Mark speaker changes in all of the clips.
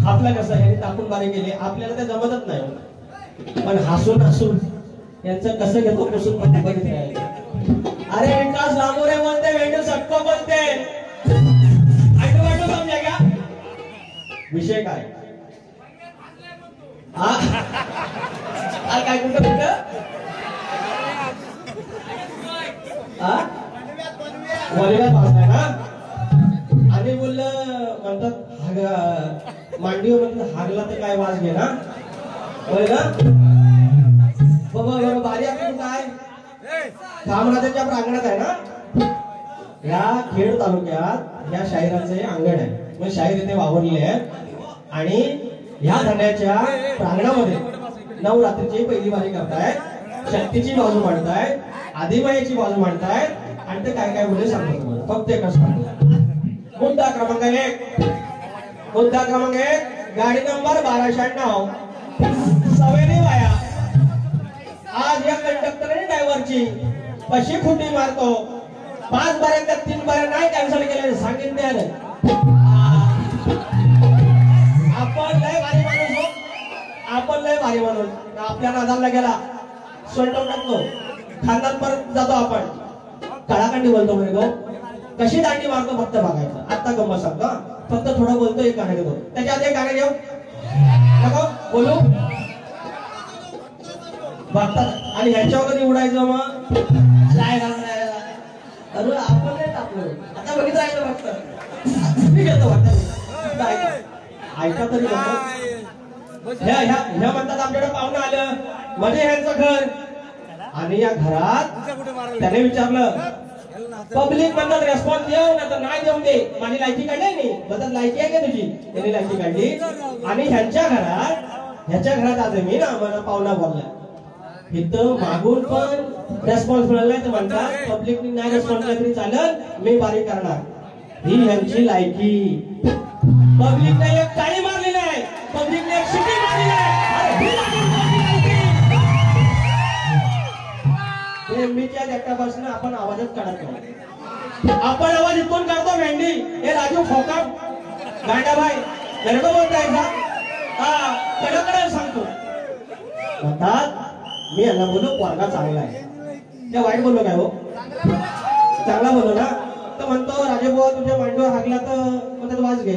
Speaker 1: आपलं कसं आहे टाकून बारे गेले आपल्याला ते जमतच नाही, पण हसून हसून यांचं कसं घेतो पुसून पण बघित राहिले. अरे विकास लांबोरे बोलते, वेंडू सटको बोलते, ऐकू वाटू समजा क्या विषय काय हा काय कुठं कुठं हा वॉलीबॉल पाहताय ना. आणि बोललं म्हणतात मांडीवर म्हणतात हागला तर काय वाज घे ना होय ना बाबा. बरं बारी आपण काय कामराजांच्या प्रांगणात आहे ना. या खेड तालुक्यात या शाहिरांचं हे अंगण आहे. मग शाहीर इथे वावरले आहेत आणि ह्या धन्याच्या प्रांगणामध्ये नवरात्रीची पहिली बारी करतायत, शक्तीची बाजू मांडतायत, आदिमाईची बाजू मांडतायत आणि ते काय काय बोलले सांगतो तुम्हाला. फक्त एकच सांगतो. मुद्दा क्रमांक 1, मुद्दा क्रमांक 1, गाडी नंबर 1296 सवेरी वाया. आज या कंडक्टरने ड्रायव्हरची कशी खुटी मारतो. 5 बाऱ्या 3 बाऱ्या नाही कॅन्सल केले सांगितले. आपण लय भारी माणूस हो, आपण लय भारी माणूस. आपल्या नादाला गेला सोडतो टाकतो खानदान परत जातो आपण. काळाकांडी बोलतो म्हणे तो कशी दांडी मारतो फक्त बघायचं. आता गंमत सांगतो फक्त थोडं बोलतो. एक गाणं घेतो त्याच्या आधी एक गाणं घेऊ नको बोलू बघतात आणि ह्याच्यावर कधी उडायचं मग काय घालणार. अरे आपण नाही टाकलो आता बघितलं आहे फक्त मी घेतो फक्त ऐका तरी ह्या म्हणतात आमच्याकडे पाहुणं आलं म्हणजे ह्यांचं घर. आणि या घरात त्याने विचारलं पब्लिक म्हणतात रेस्पॉन्स देऊ ना तर नाही देऊन दे. माझी लायकी काढली नाही म्हणतात लायकी आहे का तुझी. त्याने लायकी काढली आणि ह्यांच्या घरात आज मी ना मला पाहुणा बोलला. इथं मागून पण रेस्पॉन्स मिळाला तर म्हणतात पब्लिकनी नाही रेस्पॉन्स केला तरी चालेल मी बारी करणार. ही ह्यांची लायकी. पब्लिकने एक टाळी मारलेली आहे, पब्लिकने एक शिटी मारलेली आहे. एमबीच्या देखतापासून आपण आवाजच काढत नाही. आपण आवाज इथून काढतो भेंडी हे राजू खोका गांडाभाई गरडो बोलताय का हा कडकडे सांगतो. म्हणतात मी यांना बोललो पोरगा चांगला आहे. त्या वाईट बोललो काय हो चांगला बोललो ना. तर म्हणतो राजेबुवा तुझ्या मांडीवर हागला तर म्हणतात वाज घे.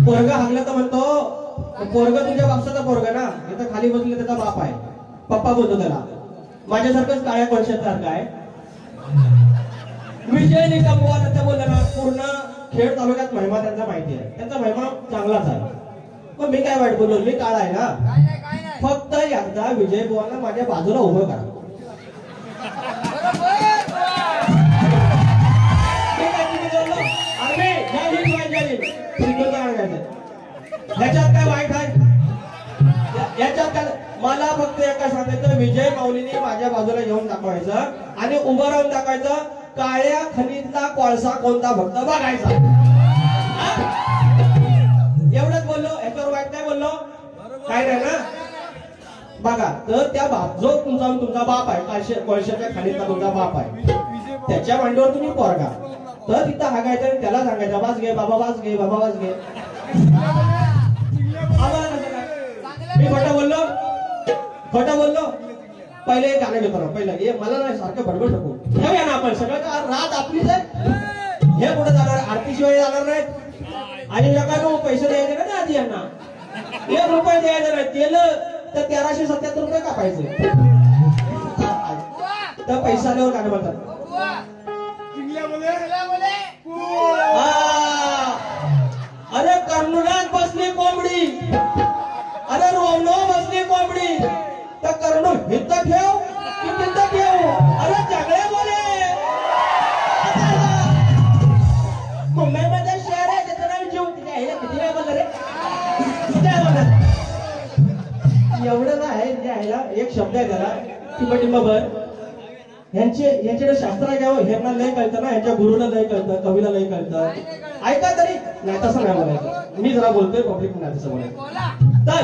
Speaker 1: पोरगा हागला तर म्हणतो पोरगा तुझ्या बापसाचा पोरगा ना. इथं खाली बसले त्याचा बाप आहे पप्पा बोलतो त्याला. माझ्यासारखंच काळ्या कोळशासारखं आहे. विजय निकमवा त्याचा बोलला ना पूर्ण खेड तालुक्यात महिमा त्यांचा माहिती आहे. त्यांचा महिमा चांगलाच आहे. पण मी काय वाईट बोललो मी काळा आहे ना. फक्त एकदा विजय बुवांना माझ्या बाजूला उभं करा. ह्याच्यात काय वाईट आहे. याच्यात काय मला फक्त एका सांगायचं विजय माऊलीने माझ्या बाजूला येऊन दाखवायचं आणि उभं राहून दाखवायचं. काळ्या खनिजचा कोळसा कोणता फक्त बघायचा. एवढंच बोललो. याच्यावर वाईट काय बोललो काय नाही ना. बघा तर त्या बाप जो तुमचा बाप आहे कोळशाच्या खनिजचा तुमचा बाप आहे त्याच्या मांडीवर तुम्ही पोरगा तर तिथं हागायचं आणि त्याला सांगायचं वाज घे बाबा वाज घे बाबा वाज घे. मी खोटं बोललो पहिले एक गाणं घेतो ना. पहिलं मला नाही सारखं बडबड नको ठेवूया ना आपण सगळं का रात आपलीच आहे. हे कुठं जाणार आरतीशिवाय जाणार नाहीत. आणि नका पैसे द्यायचे ना त्या आधी यांना 1 रुपये द्यायचे नाही. तेल तर 1377 रुपये कापायचे. तर पैसा आल्यावर गाणं म्हणतात. अरे कर्णुरात बसली कोंबडी अरे रोवलो बसली कोंबडी तर कर्णू हित ठेव की तिथं ठेव. अरे सगळे बोले मुंबईमध्ये शहर आहे त्याचं नाव जीव किती वेळ बोललं रे एवढं नाही द्यायला. एक शब्द आहे त्याला टिंबभर. यांच्याकडे शास्त्र घ्यावं ह्यांना लय कळतं ना. यांच्या गुरुला लय कळतं कवीला लय कळतं. ऐका तरी नाही तसं नाही बोलायचं. मी जरा बोलतोय पब्लिक नाही तसं बोलायचं. तर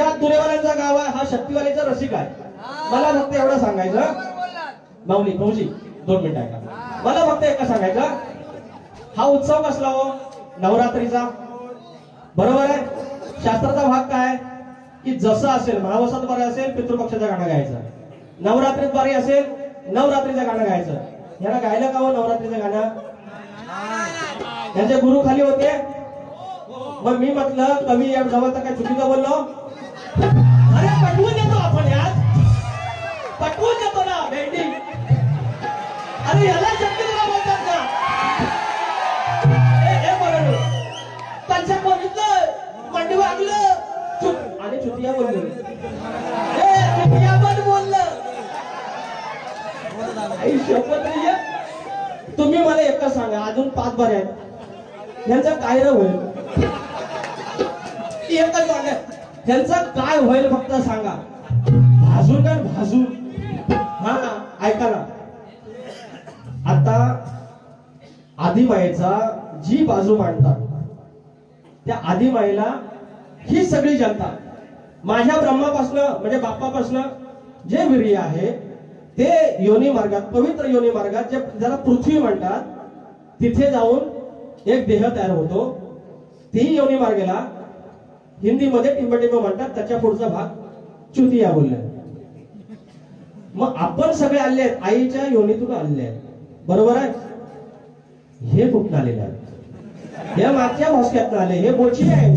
Speaker 1: हा तुरेवाल्यांचा गाव आहे. हा शक्तीवालीचा रसिक आहे. मला फक्त एवढं सांगायचं माऊली 2 मिनिटं ऐका. मला फक्त एका सांगायचं हा उत्सव कसला हो नवरात्रीचा. बरोबर आहे. शास्त्राचा भाग काय की जसं असेल, महावसात बारी असेल पितृपक्षाचं गाणं गायचं, नवरात्रीत बारी असेल नवरात्रीचं गाणं गायचं. याला गायलं का हो नवरात्रीचं गाणं? यांचे गुरु खाली होते. मग मी म्हटलं कवी या जवळ तर काय चुकीचं बोललो? अरे पटवून देतो आपण, यार पटवून देतो ना भेंडी. अरे याला शक्ती तुला बोलतात का? हे बरोबर त्यांच्या कोणीतलं मंडी वागलं चुप आणि चुतिया बोललो. चुतिया पण बोललं. आई शपथ नाहीये. तुम्ही मला एकच सांगा, अजून 5 बारे आहेत, यांचं काय होईल? एकच सांगा त्यांचं काय होईल फक्त सांगा. भाजून काय भाजून? हा ऐका ना, आता आदिमायेचा जी बाजू मांडतात त्या आदिमायेला ही सगळी जनता माझ्या ब्रह्मापासनं म्हणजे बाप्पापासनं जे वीर्य आहे ते योनी मार्गात, पवित्र योनी मार्गात, जे ज्याला पृथ्वी म्हणतात, तिथे जाऊन एक देह तयार होतो. ती योनी मार्गाला हिंदीमध्ये टिंबटिंब म्हणतात. त्याच्या पुढचा भाग चुतिया बोलले. मग आपण सगळे आले आहेत आईच्या योनीतून आलेले आहेत, बरोबर आहे. हे कुठून आलेले आहेत? हे मागच्या भोसक्यातून आले. हे बोची आहे.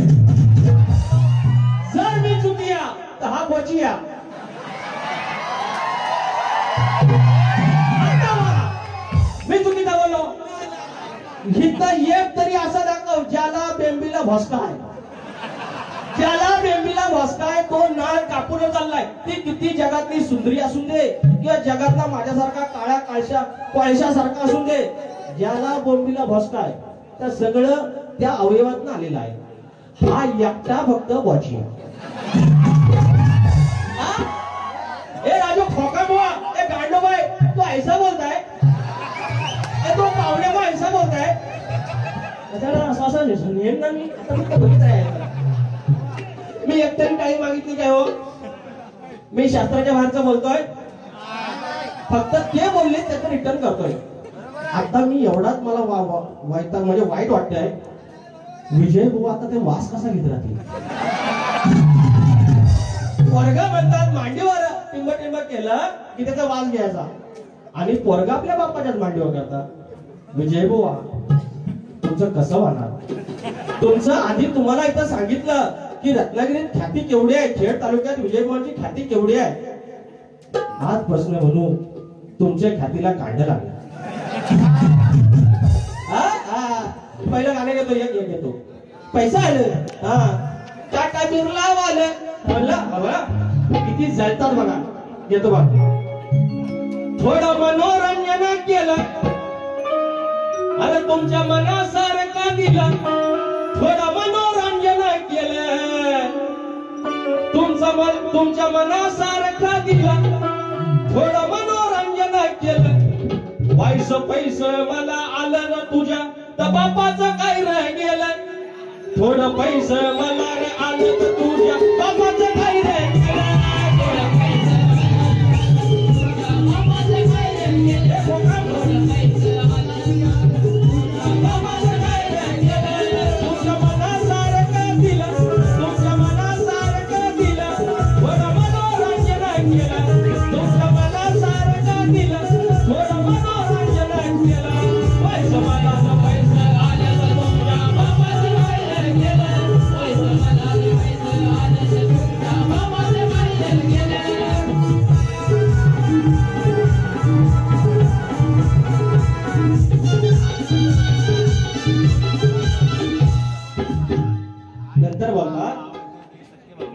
Speaker 1: जर मी चुतिया तर हा बोचिया. मी चुकीचा बोललो. इथं एक तरी असं दाखव ज्याला बेंबीला भोसका आहे. ज्याला बेंबीला भोसका आहे तो नाळ कापून चाललाय. ती किती जगातली सुंदरी असून दे किंवा जगातला माझ्यासारखा काळ्या कोळशासारखा असून दे, ज्याला बेंबीला भोसका आहे तर सगळं त्या अवयवातून आलेलं आहे. हा एकटा फक्त बॉची. ए राजू खोका बुवा, ए गांडोबाई, तू ऐसा बोलताय? तो पावणे मग ऐसा बोलताय? असं नेम ना मी आता फक्त बघितलंय. मी एकतरी टाळी मागितली काय हो? मी शास्त्राच्या बाहेरचं बोलतोय, फक्त ते बोलले त्याचं रिटर्न करतोय. आता मी एवढाच मला वाईट म्हणजे वाईट वाटतंय. विजय भाऊ आता ते वास कसा घेत राहतील? पोरगा म्हणतात मांडीवर टिंब टिंब केलं की त्याचा वास घ्यायचा, आणि पोरगा आपल्या बाप्पाच्याच मांडीवर करतात. विजय भाऊ तुमचं कसं होणार? तुमचं आधी तुम्हाला इथं सांगितलं की रत्नागिरीत ख्याती केवढी आहे, खेड तालुक्यात विजयभाऊची ख्याती केवढी आहे. हाच प्रश्न म्हणून तुमच्या ख्यातीला काढलं लागलं. पहिलं गाणं घेतो, एक घेतो, पैसा आलं. टाटा बिर्ला वालं म्हणलं किती जळतात बघा. घेतो बघ. थोडं मनोरंजन केलं अरे तुमच्या मनासारखं दिलं. थोडं मनोरंजन केलं तुमच्या मनासारखं दिलं. थोडं मनोरंजन केलं. पैसं मला आलं ना तुझ्या तर बापाचं काय रह गेलं. थोडं पैसं मला आलं तर तुझ्या बापाचं काय रह गेलं.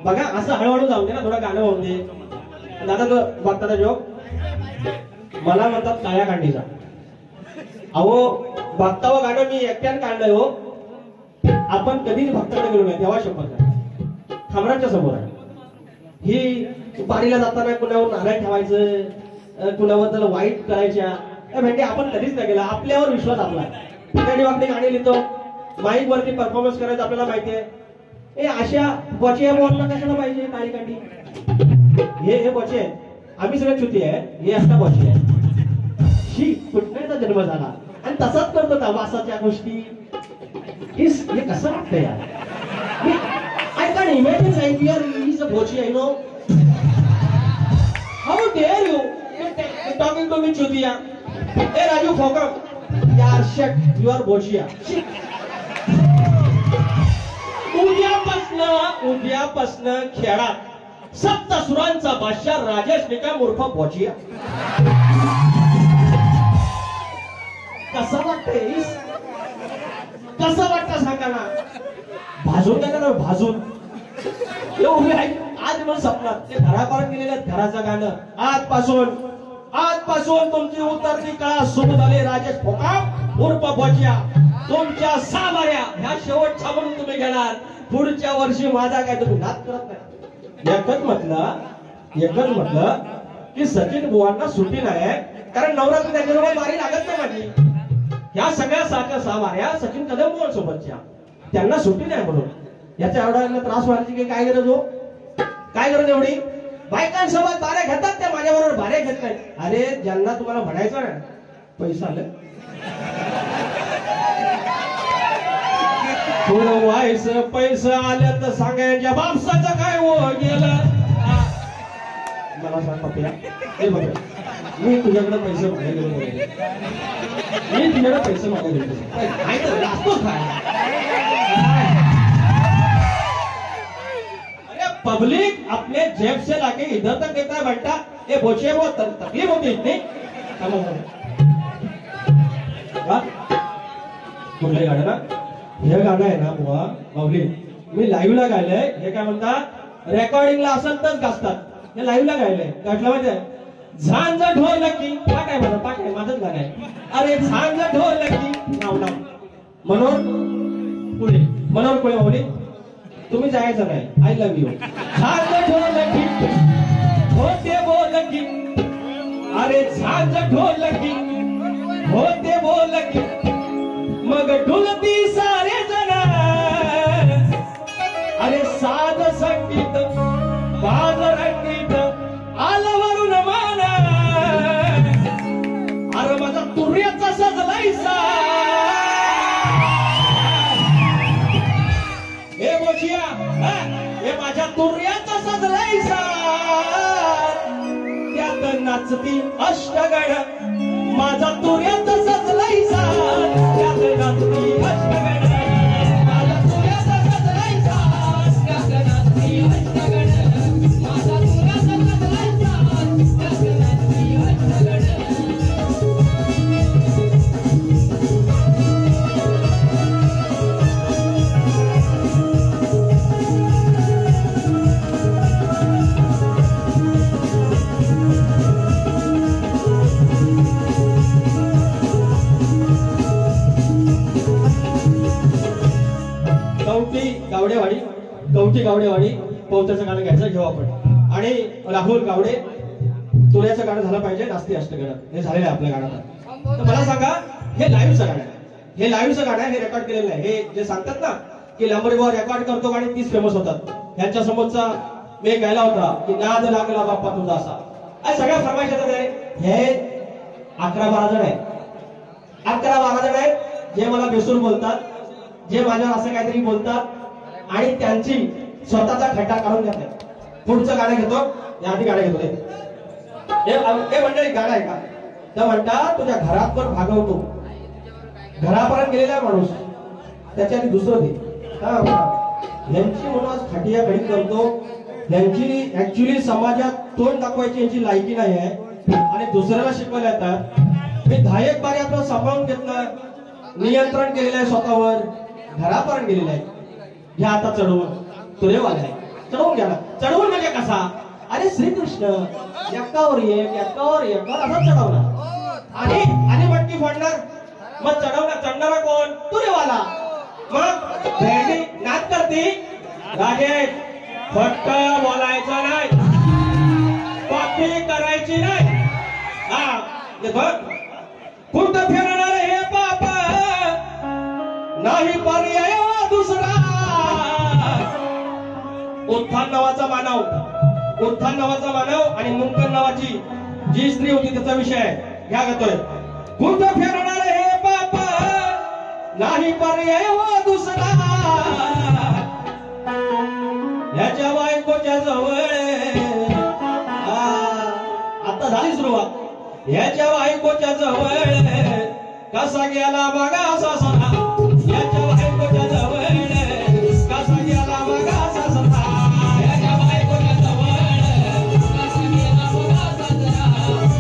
Speaker 1: बघा असं हळूहळू जाऊ दे ना, थोडं गाणं होऊन दे. दादा तो बघता जोक मला म्हणतात काळ्या कांडीचा. अहो भक्तावं गाणं मी एकट्यानं काढलंय हो. आपण कधीच भक्ताकडे गेलो नाही, तेव्हा शपथ आहे. खामराच्या समोर आहे. ही पारीला जाताना कुणावर नारायण ठेवायचं, कुणाबद्दल वाईट करायच्या म्हणजे आपण कधीच नाही केला. आपल्यावर विश्वास आपला. ठिकाणी वागणे गाणी लिहितो, माईक वरती परफॉर्मन्स करायचं आपल्याला माहिती आहे. अशा बॉचे बोलणं कशाला पाहिजे? काळी कांडी हे बॉचे आहे. आम्ही सगळे चुती आहे. हे अशा बॉचे आहे. शी कुठण्याचा जन्म झाला आणि तसाच करतो का वासाच्या गोष्टी. हे कसं वाटतं यार? I can't imagine like he's a bochi, I know. How dare you? You're talking to me, Chudiya. Hey, Raju, Phokam. Yeah, shit, you are bochiya. उद्यापासनं खेळात सप्त सुरांचा बादशाह राजेश निकम उर्फ बोचिया. कसं वाटतंय? कसं वाटतं सांगा ना. भाजून टाका ना, भाजून. उभे आहे आज मला स्वप्नात ते घरापर्यंत गेलेले घराचं गाणं. आजपासून तुमची उतरती कळा सुरू झाली. राजेश फोकाम उर्फ बोचिया तुमच्या सामाऱ्या ह्या शेवटचा म्हणून तुम्ही घेणार. पुढच्या वर्षी माझा काय तुम्ही नाद करत नाही. एकच म्हटलं की सचिन बुवांना सुट्टी नाही, कारण नवरात्री त्याच्यासोबत मारी लागत नाही माझी. ह्या सगळ्या सामाऱ्या सचिन कदम बुवां सोबतच्या त्यांना सुट्टी नाही म्हणून याच्या एवढ्या त्रास व्हायची की काय गरज हो? काय गरज एवढी? बायकांसोबत बाऱ्या घेतात त्या, माझ्याबरोबर बाऱ्या घेत नाही. अरे ज्यांना तुम्हाला म्हणायचं ना पैसा आलं थोडं व्हायचं, पैसा आलं तर सांगायच्या बापसाचं काय हो गेलं. मला सांग पप्या, हे बघ मी तुझ्याकडे पैसे मागायला गेलो, मी तुझ्याकडे पैसे मागायला गेलो काय तर असतोच काय. अरे पब्लिक अपने जेब से लाके इधर तक देता है बेटा. ये बोचे वो तकलीफ होती इतनी. कुठलं गाणं ना हे गाणं आहे ना बुवा माऊली, मी लाईव्हला गायलंय. हे काय म्हणतात रेकॉर्डिंगला असेल तरच गाजतात. हे लाईव्हला गायलंय. गाठलं माहितीये झांज ढोलकी पाठ आहे माझं, पाठ आहे माझंच गाणं आहे. अरे झांज ढोलकी नाव मनोहर कोळे माऊली तुम्ही जायचं नाही. I love you. झांज ढोलकी होते बोलकी, अरे झांज ढोलकी होते बोलकी मग ढोलती सारे जण. अरे साध संगीत बाज रंगीत आलं वरून मान. अरे माझा तुर्याचा सजलायसा हे बोचिया, हे माझ्या तुर्याचा सजलायसा. त्यात नाचती अष्टगण माझा तुर्याचा सजलायसा. त्यात नाचती अष्टगण माझा तुर्याचा सजलायसा. त्यात नाचती अष्टगण माझा तुर्याचा सजलायसा. त्यात नाचती अष्टगण. कवठी गावडेवाडी पवत्याचं गाणं घ्यायचं घेऊ आपण. आणि राहुल गावडे तुऱ्याचं गाणं झालं पाहिजे. नास्ती अष्टगण हे झालेलं आहे आपल्या गाण्यात. तर मला सांगा हे लाईव्हचं गाणं आहे, हे लाईव्हचं गाणं आहे, हे रेकॉर्ड केलेलं आहे. हे जे सांगतात ना की लांबरे बाबा रेकॉर्ड करतो आणि 30 फेमस होतात. ह्यांच्या समोरचा मी गायला होता की नाद लागला बाप्पा तुझा असा. सगळ्या फरमाईश येतात. हे 11-12 जण आहेत, 11-12 जण आहेत जे मला बेसूर बोलतात, जे माझ्यावर असं काहीतरी बोलतात आणि त्यांची स्वतःचा खड्डा काढून घेतात. पुढचं गाणं घेतो, या आधी गाणं घेतो. हे मंडळी गाणं आहे का तर म्हणतात तुझ्या घरात पण भागवतो. घरापर्यंत गेलेला माणूस त्याच्या आधी दुसरं दे. यांची म्हणून आज खटिया घडी करतो. यांची ऍक्च्युली समाजात तोंड दाखवायची यांची लायकी नाही आहे आणि दुसऱ्याला शिकवायला येतात. मी 10 बारी आपलं सांभाळून घेतलं, नियंत्रण केलेलं आहे स्वतःवर, घरापर्यंत गेलेलं आहे. घ्या आता चढवून, तुरेवाला आहे चढवून घ्या ना. चढवून म्हणजे कसा? अरे श्रीकृष्ण एकावर एक एकावर एक असा चढवणार आणि मटकी फोडणार. मग चढणारा कोण? तुरेवाला. मग भेंडी नाच करते. राजेश फक्त बोलायचं नाही, कॉपी करायची नाही. हा कुठं फिरणार हे बाबा नाही पर्याय दुसरा. उत्थान नावाचा मानव आणि मुंकन नावाची जी स्त्री होती त्याचा विषय आहे. घ्या घेतोय. कुठं फिरणार हे बाबा नाही पर्याय दुसरा. सुरुवात याच्या बायकोच्या जवळ कसा गेला बघा सासरा याच्या बायकोच्या जवळ कसा गेला बघा सासरा याच्या बायकोच्या जवळ कसा गेला बघा सासरा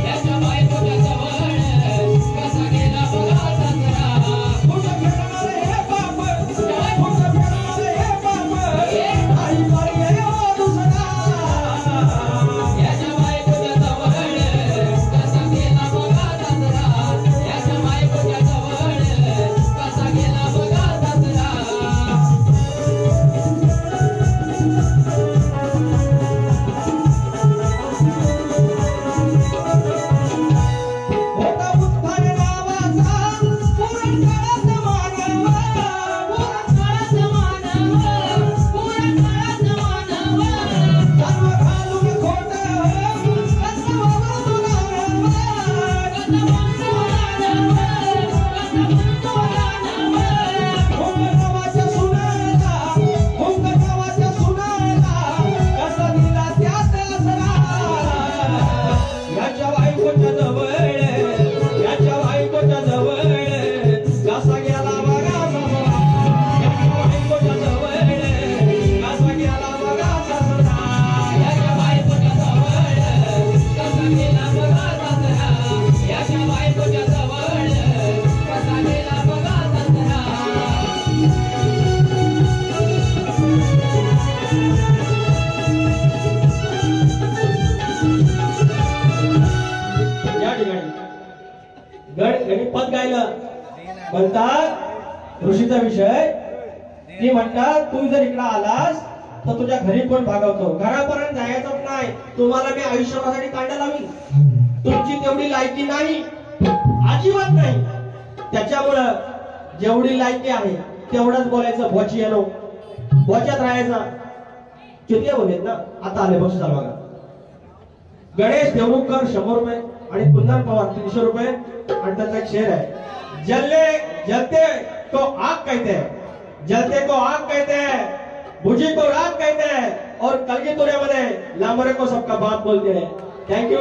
Speaker 1: याच्या बायकोच्या जवळ कसा गेला बघा सासरा कुठं फिरणार हे बाप कुठं फिरणार हे बाप आई पर्याय दुसरा याच्या बायकोच्या जवळ कसा गेला बघा सासरा याच्या बायकोच्या जवळ कसा गेला बघा सासरा होता उत्तर नावाचा पुरण काळात मानव पुरण काळात मानव पुरण काळात मानव सर्व घालून खोट कसं वावरतो नानव कसं वावरतो नानव कसं वावरतो नानव हुंकटवाच्या सुनाला हुंकटवाच्या सुनाला कसा दिला त्यात असरा याच्या बायकोच्या जवळ याच्या बायकोच्या जवळ कसा गेला बघा सासरा याच्या बायकोच्या जवळ कसा गेला बघा सासरा याच्या बायकोच्या जवळ कसा गेला बघा सासरा याच्या बायकोच्या जवळ कसा गेला बघा सासरा या ठिकाणी गणपत गायलं म्हणतात ऋषीचा विषय ती म्हणतात तू जर इकडे आलास तर तुझ्या घरी कोण भागवतो घरापर्यंत जायचं नाही तुम्हाला मी आयुष्यभरासाठी कांडा लावीन तुमची तेवढी लायकी नाही अजिबात नाही त्याच्यामुळं जेवढी लायकी आहे तेवढंच बोलायचं भोची येणो भोच्यात राहायचा किती बोललेत ना आता आले बस चालू बघा गणेश देवरुखकर 100 रुपये आणि कुंदन पवार 300 रुपये आणि त्याचा एक शेर है जलते को आग कहते हैं जलते को आग कहते हैं भुजी को राग कहते हैं और कलगीतुऱ्यामध्ये लांबरे को सबका बाप बोलते हैं थँक्यू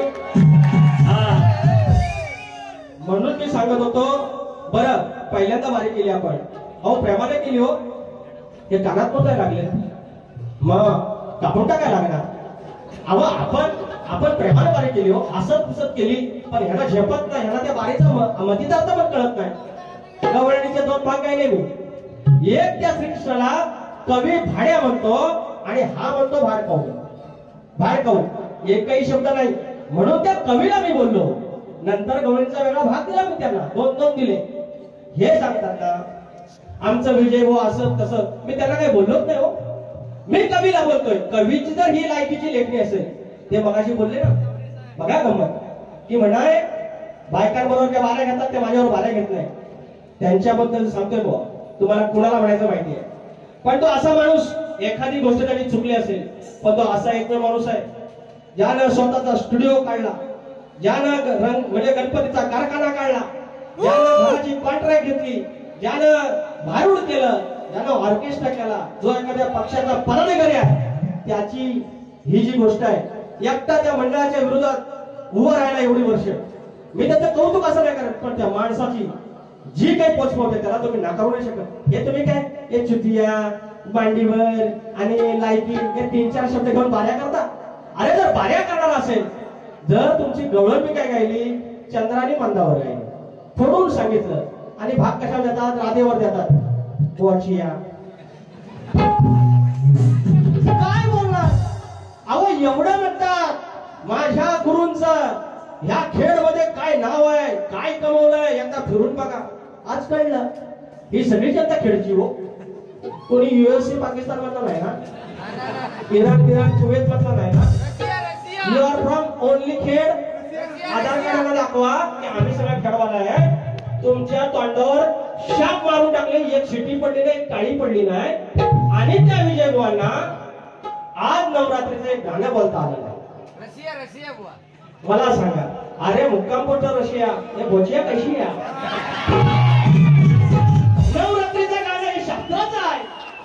Speaker 1: म्हणून मी सांगत होतो बरं पहिल्यांदा वारी केली आपण अहो प्रेमाने केली हो हे कानात पण काय लागले मग कापून टाकाय लागणार अहो आपण प्रेमाने वारी केली हो असत पुसत केली पण ह्याला झेपत नाही ह्याला त्या वारीचा मतीदार्थ पण कळत नाही गवळणीचे 2 भाग गायले मी एक त्या श्रीकृष्णाला कवी भाड्या म्हणतो आणि हा म्हणतो भाड खाऊ एकही शब्द नाही म्हणून त्या कवीला मी बोललो नंतर गवळणीचा वेगळा भाग दिला मी त्यांना 2 दिले हे सांगतात ना आमचं विजय हो असं तसं मी त्यांना काही बोललोच नाही हो मी कवीला बोलतोय कवीची जर ही लायकीची लेखणी असेल ते मगाशी बोलले ना बघा गंमत की म्हणाय बायकांबरोबर त्या बाऱ्या घेतात ते माझ्यावर बाऱ्या घेत नाही त्यांच्याबद्दल सांगतोय बुवा तुम्हाला कुणाला म्हणायचं माहिती आहे पण तो असा माणूस एखादी गोष्ट त्यांनी चुकली असेल पण तो असा एकमेव माणूस आहे ज्यानं स्वतःचा स्टुडिओ काढला ज्यानं रंग म्हणजे गणपतीचा कारखाना काढला ज्यानं घराची कॉन्ट्रॅक्ट घेतली ज्यानं भारूड केलं ज्यानं ऑर्केस्ट्रा केला जो एखाद्या पक्षाचा पदाधिकारी आहे त्याची ही जी गोष्ट आहे एकटा त्या मंडळाच्या विरोधात उभं राहायला एवढी वर्ष मी त्याचं कौतुक असं नाही करत पण त्या माणसाची जी काही पोचपावते त्याला तुम्ही नाकारू नाही शकत हे तुम्ही काय हे चुतिया मांडीवर आणि लायकी हे 3-4 शब्द घेऊन बाऱ्या करता अरे जर बाऱ्या करणार असेल जर तुमची गवळण मी काय गायली चंद्राने मंदावर गायली फोडून सांगितलं आणि भाग कशावर देतात राधेवर देतात पोचिया काय बोलणार अहो एवढं म्हणतात माझ्या गुरूंचं ह्या खेळमध्ये काय नाव आहे काय कमवलंय एकदा फिरून बघा आज कळलं ही सगळी जनता खेळची हो कोणी युएसए पाकिस्तान मधला नाही ना इराण कुवेत मधला नाही ना यू आर फ्रॉम ओनली खेळ आधार कार्ड दाखवा की आम्ही सगळं खेळवाला आहे तुमच्या तोंडावर शाप मारून टाकले एक शिटी पडली नाही काळी पडली नाही आणि त्या विजय बुवांना आज नवरात्रीचं एक गाणं बोलता आलं नाही रशिया बुवा मला सांगा अरे मुक्कामपूरचा रशिया हे भोजिया कशी आहे नवरात्रीचं गाणं हे शास्त्राचं आहे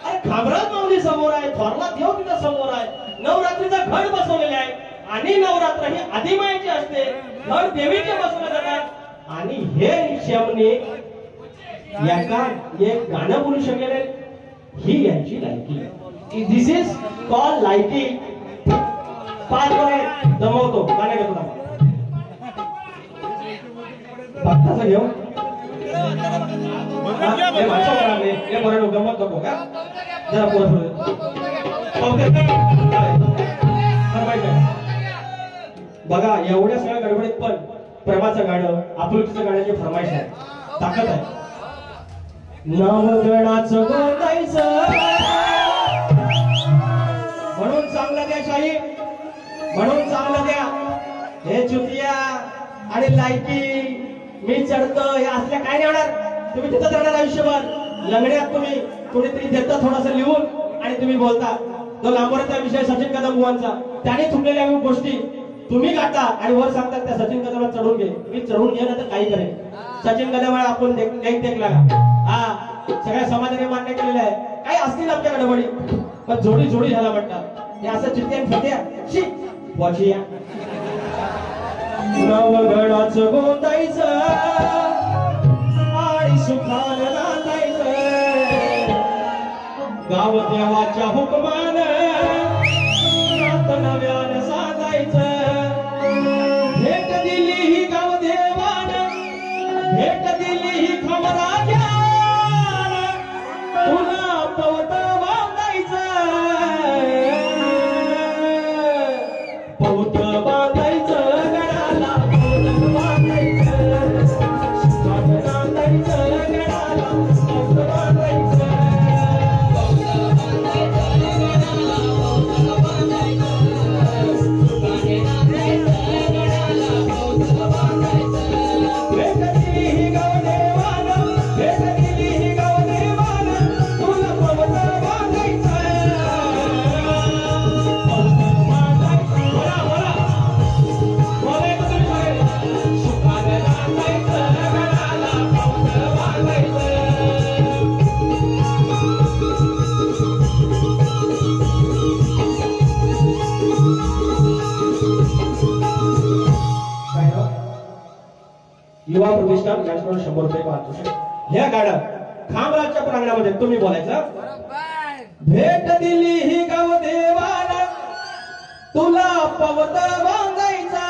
Speaker 1: अरे खामराज माऊली समोर आहे थोरला देव तिथं समोर आहे नवरात्रीचा घट बसवलेला आहे आणि नवरात्र ही आदिमायेची असते घर देवीचे बसवलं जातात आणि हे श्यामने याका एक गाणं बोलू शकेल ही यांची लायकी. दिस इज कॉल लायकी. पाच बरे दमवतो गाणं घेतो भक्ताचं घेऊ गमत नको का जरा बघा एवढ्या सगळ्या गडबडीत पण प्रेमाचं गाणं आपुलकीचं गाण्याची फरमाईश आहे. ताकद आहे. नवगणाचं गोतायचं म्हणून चांगलं द्या शाही म्हणून चांगलं द्या. हे चुतिया आणि लायकी मी चढतो हे असल्या काय नाही होणार. तुम्ही तिथंच राहणार आयुष्यभर. लंगड्यात तुम्ही कोणीतरी देता थोडंसं लिहून आणि तुम्ही बोलता. तो लांबवरचा विषय सचिन कदम बुवांचा त्याने चुकलेल्या गोष्टी तुम्ही गाता आणि वर सांगतात त्या सचिन कदमला चढून घे. मी चढून घे ना तर काही करेल. सचिन कदम आपण देख लागा. हा सगळ्या समाजाने मान्य केलेलं आहे. काही असतील आमच्या गडबडी पण जोडी जोडी झाला म्हणतात. हे असं चित्त्यान फिरत्या शी वाचिया. नवगणाचं गोतायचं आणि सुखानं नांदायचं. गाव देवाच्या हुकमान नात नव्यानं साधायचं. भेट दिली ही गाव देवानं भेट दिली ही खमराजानं तुला पवत बांधायचं. पवत बांधायचं गडाला पवत बांधायचं. सुखानं नांदायचं गडाला पवत बांधायचं. युवा प्रतिष्ठान याच्यावर 100 रुपये पारितोषिक. ह्या गाणं खामराजच्या प्रांगणामध्ये तुम्ही बोलायचं. भेट दिली ही गाव देवाला तुला पवत बांधायचं.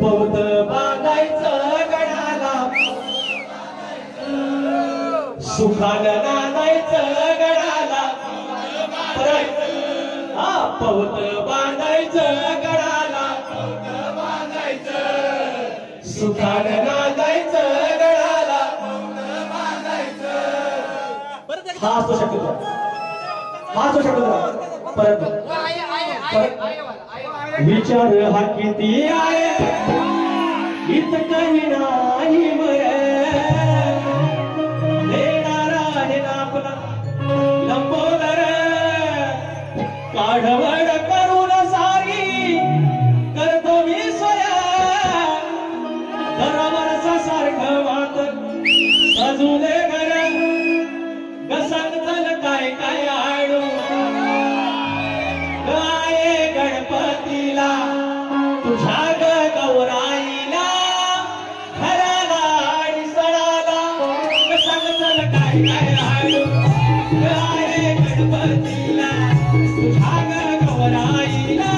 Speaker 1: पवत बांधायचं गडाला सुखानं नांदायचं गडाला. हा पवत बांधायचं गडाला सुखानं नांदायचं गडाला. हा असतो शक्यतो. हा असतो शक्यतो. परत विचार हा किती आहे इतकंही नाही बरं. देणारा आहे ना आपला लंबोदर काढवड करून सारी करतो मी स्वया. घरावरचा सारखं वात सजू दे घर गसंतल काय काय आडू. गाये गणपतीला तुझ्या गौराईला घराला आणि सणाला गसंतल काय काय आडू. गाये गणपतीला तुझ्या गौराईला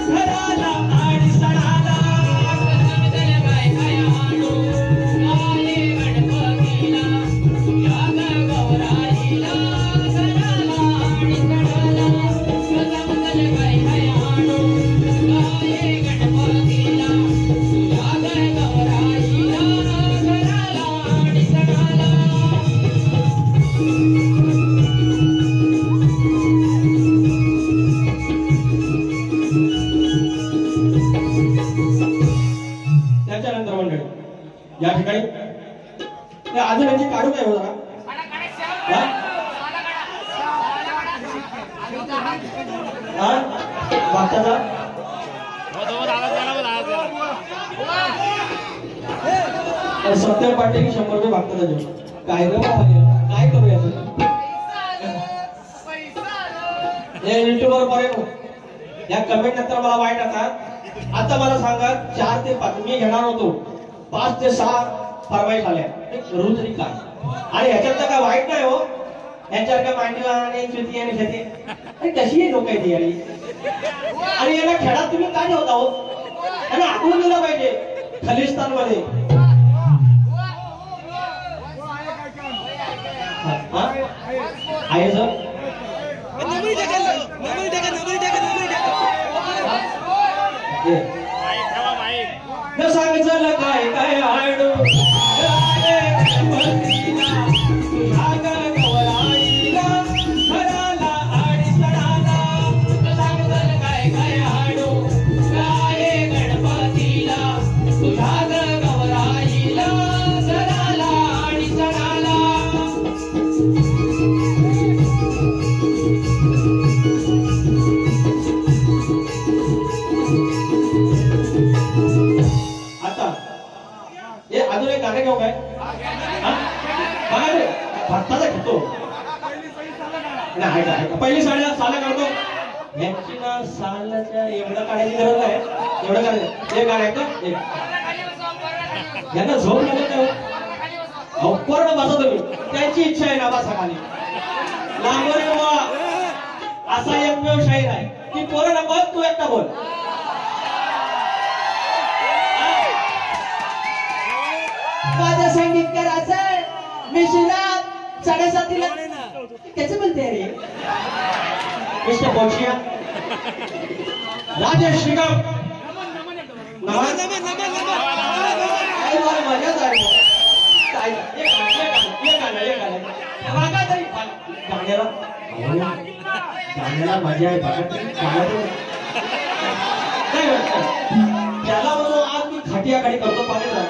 Speaker 1: घराला आणि सणाला या ठिकाणी अजून यांची काढू काय होता मागच्याचा सत्तर पाटील 100 रुपये मागतात. काय ग काय करूया हे युट्यूबवर बरे या कमेंट नंतर मला वाईट आता आता मला सांगा 4 ते 5 मी घेणार होतो 5 ते 6 फरमाईश आल्या करू तरी काय आणि ह्याच्यात तर काय वाईट नाही हो यांच्यासारख्या मांडीला आणि शेती आणि शेती अरे कशी लोक आहेत यारी आणि याला खेळात तुम्ही काय ठेवता हो आणि आखून दिलं पाहिजे खलिस्तान मध्ये आहे सर सांगितलं काय काय आडू अजून एक गाणं घेऊ काय भक्ताचा घेतो नाही पहिली साड्या साला काढतो यांची ना सालाच्या एवढं काढायची गरज नाही एवढं काढायचं एक गाणं आहे का यांना झोप लागत नाही हो पूर्ण बसा तुम्ही त्यांची इच्छा आहे ना बसा खाली लांबोरे वा असा एकमेव शाहीर आहे की पोरं नको तू एकटा बोल
Speaker 2: माझ्या संगीतकाराचं मिश्रात 7:30ला कैसे बोलते हैं रे
Speaker 1: मिस्टर बोचिया राजेश निगम नमन मजा गाण्याला मजा आहे त्याला म्हणून आज मी खाटियाखाटी करतो पाहिजे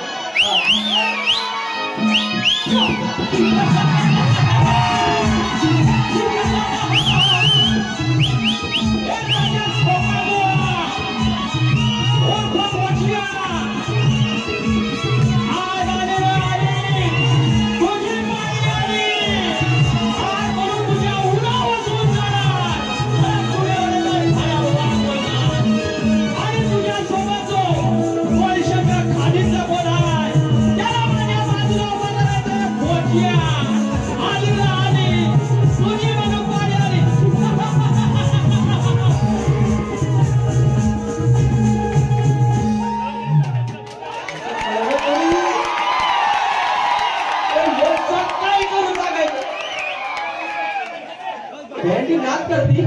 Speaker 1: नाच करती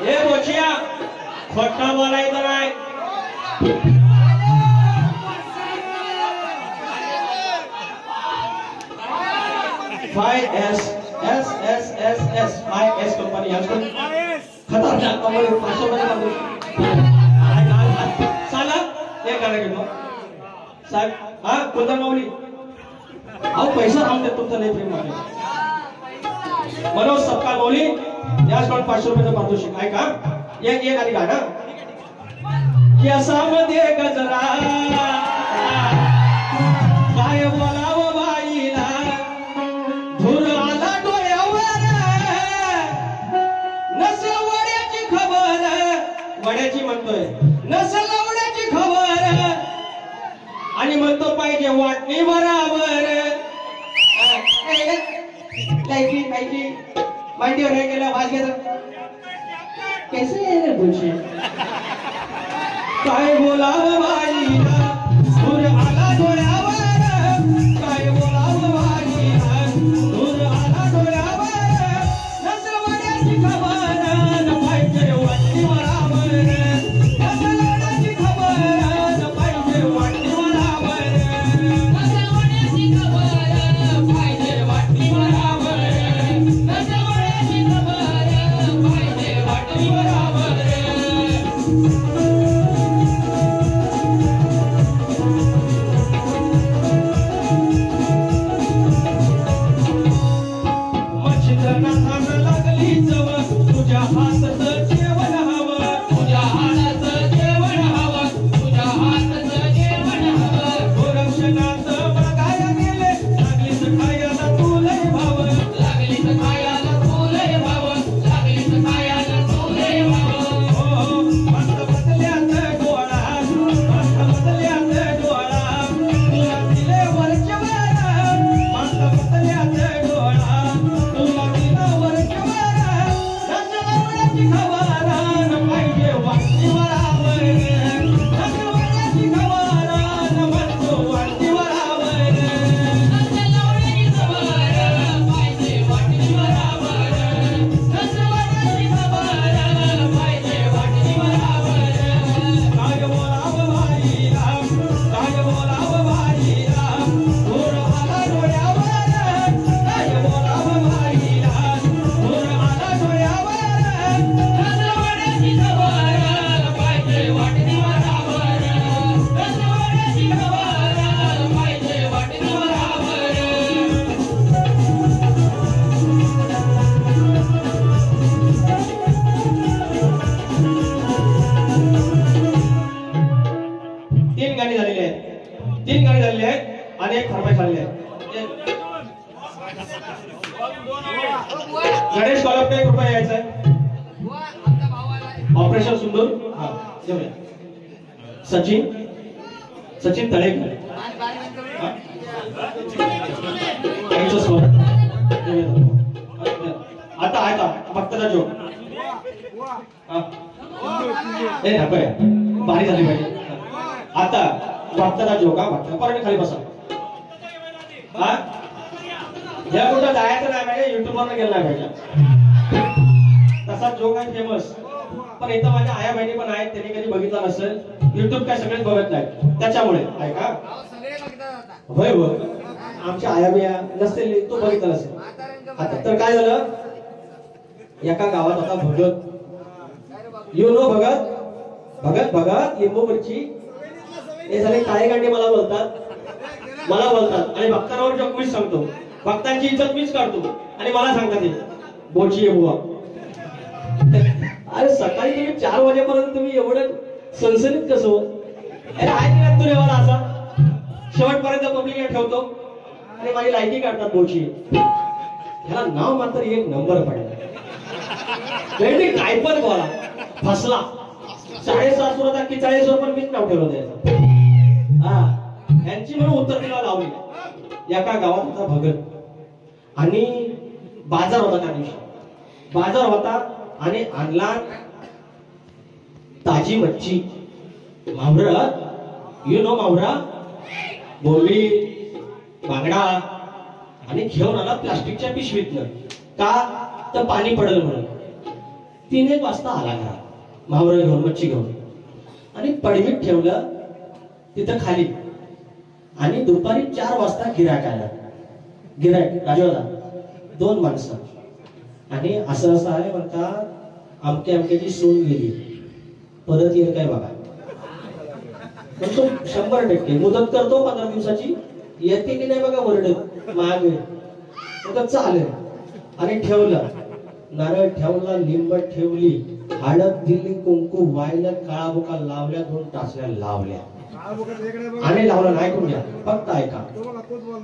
Speaker 1: हे बोचिया खोटा बोलायचं नाही S कंपनी खतरनाक कंपनी 500 मध्ये साला एक गाणं घेतो साहेब हा कोणता माऊली अहो पैसा राहून देत तुमचा नाही प्रेम मागे मनोज सबका मौली याचकडून 500 रुपयाचं पारितोषिक आहे का एक आधी गाणं केसामध्ये गजरा काय बोलावं बाईला धूर आला डोळ्यावर नसेल वड्याची खबर वड्याची म्हणतोय नसेल वड्याची खबर आणि म्हणतो पाहिजे वाटणी बराबर लाइकी मांडीवर हे गेलं वाज घेत कैसे रे बोलशे काय बोलावं बाईला धूर आला डोळ्यावर काय बोलावं बाईला धूर आला डोळ्यावर नसेल वड्याची खबर न पाहिजे वाटणी बराबर नसेल वड्याची खबर न पाहिजे वाटणी बराबर नसेल वड्याची खबर पाहिजे वाटणी बराबर गणेश कॉलपटे कृपया यायचंय. ऑपरेशन सुंदर. हा जेवूया. सचिन तळेकर यांचं स्वर. आता भक्ताचा जोक. ए नको भारी झाली पाहिजे. आता भक्ताचा जोक. हा भक्त परत खाली बसा. हा या कुठं जायचं नाही पाहिजे, युट्यूबवर गेलं नाही पाहिजे. तसा जोक आहे फेमस. पण इथं माझ्या आया बहिणी पण आहेत, त्यांनी कधी बघितला नसेल. युट्यूब काय सगळेच बघत नाही, त्याच्यामुळे ऐका. होय हो, आमच्या आया बिया नसतील, तो बघितला नसेल. आता तर काय झालं, एका गावात होता भगत. यु नो भगत लिंबू मिरची. हे झाले काळे कांडे मला बोलतात आणि भक्तांवर जग मीच सांगतो. भक्तांची इज्जत मीच काढतो आणि मला सांगतात ते बोची आहे बुवा. अरे सकाळी तुम्ही 4 वाजेपर्यंत तुम्ही एवढं सनसनीत कसं हो? अरे आहे तू रेवाला असा शेवटपर्यंत पब्लिक ठेवतो आणि माझी लायकी काढतात बोची. ह्याला नाव मात्र एक नंबर पडला. काय पण बोला फसला. 7.5 होता की 40 पण मीच नाव ठेवलं त्याचं. हा यांची म्हणून उत्तर दिला लावली. एका गावात होता भगत आणि बाजार होता. त्या दिवशी बाजार होता आणि आणला ताजी मच्छी. मावरा, यु नो मावरा, बोंबी, बांगडा आणि घेऊन आला प्लास्टिकच्या पिशवीतनं. का तर पाणी पडलं म्हणून. 3 वाजता आला घरात मावरा घेऊन, मच्छी घेऊन आणि पडवीत ठेवलं तिथं खाली. आणि दुपारी 4 वाजता गिऱ्हाईक आला. गिऱ्हाईक राजवादा 2 माणसं. आणि असं आहे म्हणतात, अमक्याची सून गेली, परत येईल काय बघा. पण तो 100% मुदत करतो 15 दिवसाची. येते की नाही बघा वरडत माग चालेल. आणि ठेवलं, नारळ ठेवला, लिंब ठेवली, हळद दिली, कुंकू वाहिलं, काळा बुका लावल्या, 2 टाचल्या लावल्या आणि लावलं नाही. ऐकून घ्या, फक्त ऐका.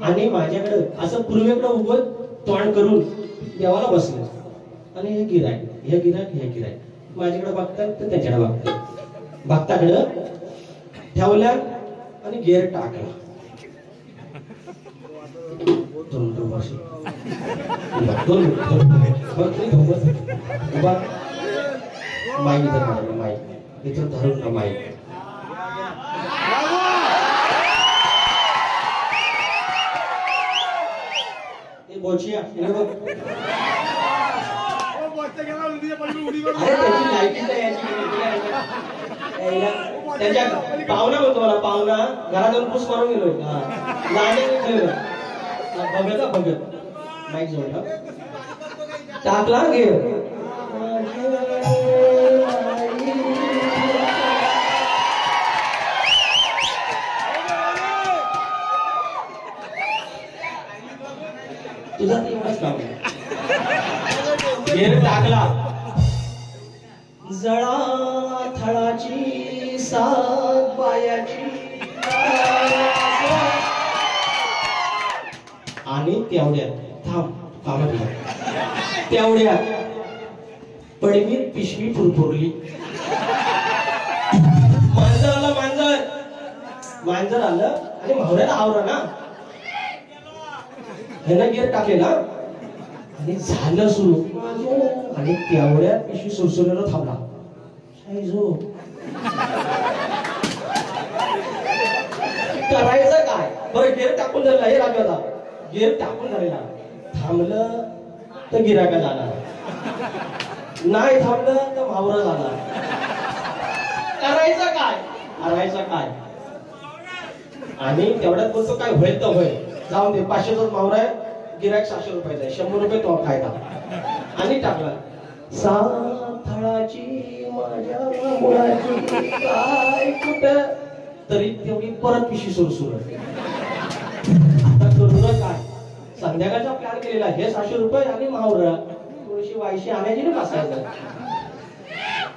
Speaker 1: आणि माझ्याकडे असं पूर्वेकडे उभं तोंड करून देवाला बसलं. आणि हे गिऱ्हाईक माझ्याकडे बघतात तर त्याच्याकडे बघतात. भक्ताकडे ठेवल्या आणि गेअर टाकला. माईक इथं धरून ना माईक. बोचिया त्याच्या पाहुणा होतो मला. पाहुणा घरात जाऊन पुस मारून गेलो. बघत माईक जोड टाकला घे. तुझा एवढाच काम घेर टाकला. जळा थळाची सात बायाची आणि तेवढ्यात थांब कामात तेवढ्यात पडवीत पिशवी फुरफुरली. मांजर आलं आणि भावड्याला आवरा ना. ह्याला गिअर टाकलेला आणि झालं सुरू. आणि तेवढ्यात पिशवी सुरसुरीला थांबला. करायचं काय बरं. गिअर टाकून झालेला हे राजवादा. गिअर टाकून झालेला. थांबलं तर गिराका जाणार, नाही थांबलं तर भावरा जाणार. करायचं काय. आणि तेवढ्यात बोलतो काय होईल तर होईल, जाऊन दे. 500चा मावरा आहे, गिराक 700 रुपयाचा आहे, 100 रुपये तो फायदा. आणि टाकला. साथळाची माझ्या मुलाची काय कुठं तरी तेवढी परत पिशवी सुरू. आता करून काय, संध्याकाळचा प्लॅन केलेला. हे 700 रुपये आणि मावरा थोडीशी वायशी आणायची ना बसायचं.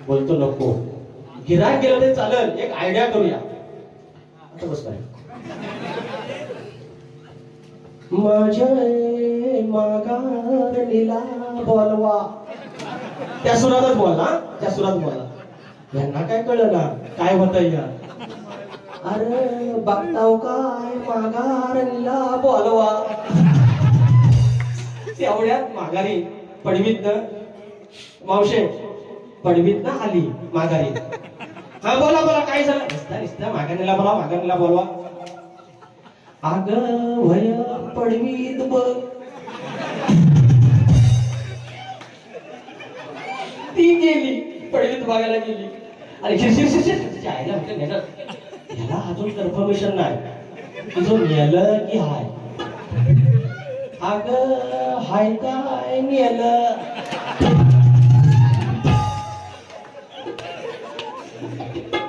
Speaker 1: बोलतो नको, गिराक गेलं ते चालेल, एक आयडिया करूया. आता बस काय माझ्या
Speaker 2: नीला बोलवा.
Speaker 1: त्या सुरातच बोलला, त्या सुरात बोलला. यांना काय कळलं ना काय होतंय या.
Speaker 2: अरे बघताव काय माघार नीला बोलवा.
Speaker 1: तेवढ्यात माघारी पडवीत न मावशे पडवीत ना आली माघारी. हा बोला बोला काय झालं. नुसता माघारीला बोला, माघारीला बोलवा.
Speaker 2: अग वय पडवीत बघ.
Speaker 1: ती गेली पडवीत बघायला गेली आणि शिरशिर आईला म्हटलं याला अजून कन्फर्मेशन नाही तुझं मेलं की हाय.
Speaker 2: अग हाय काय नेलं.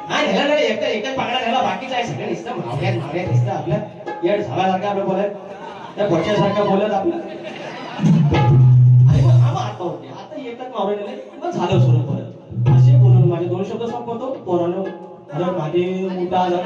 Speaker 1: हा नेला नाही एकच पागडा नेला बाकीचं आहे सगळं नुसतं मावळ्यात नुसतं आपल्या येड झाल्यासारखं आपलं बोलत त्या घोडच्यासारखं बोलत आपलं. आणि मग आता होते आता एकच मावळे नेले मग झालं सुरू परत असे बोलून माझे 2 शब्द संपवतो. पोरानो अरे माझे मुद्दा चला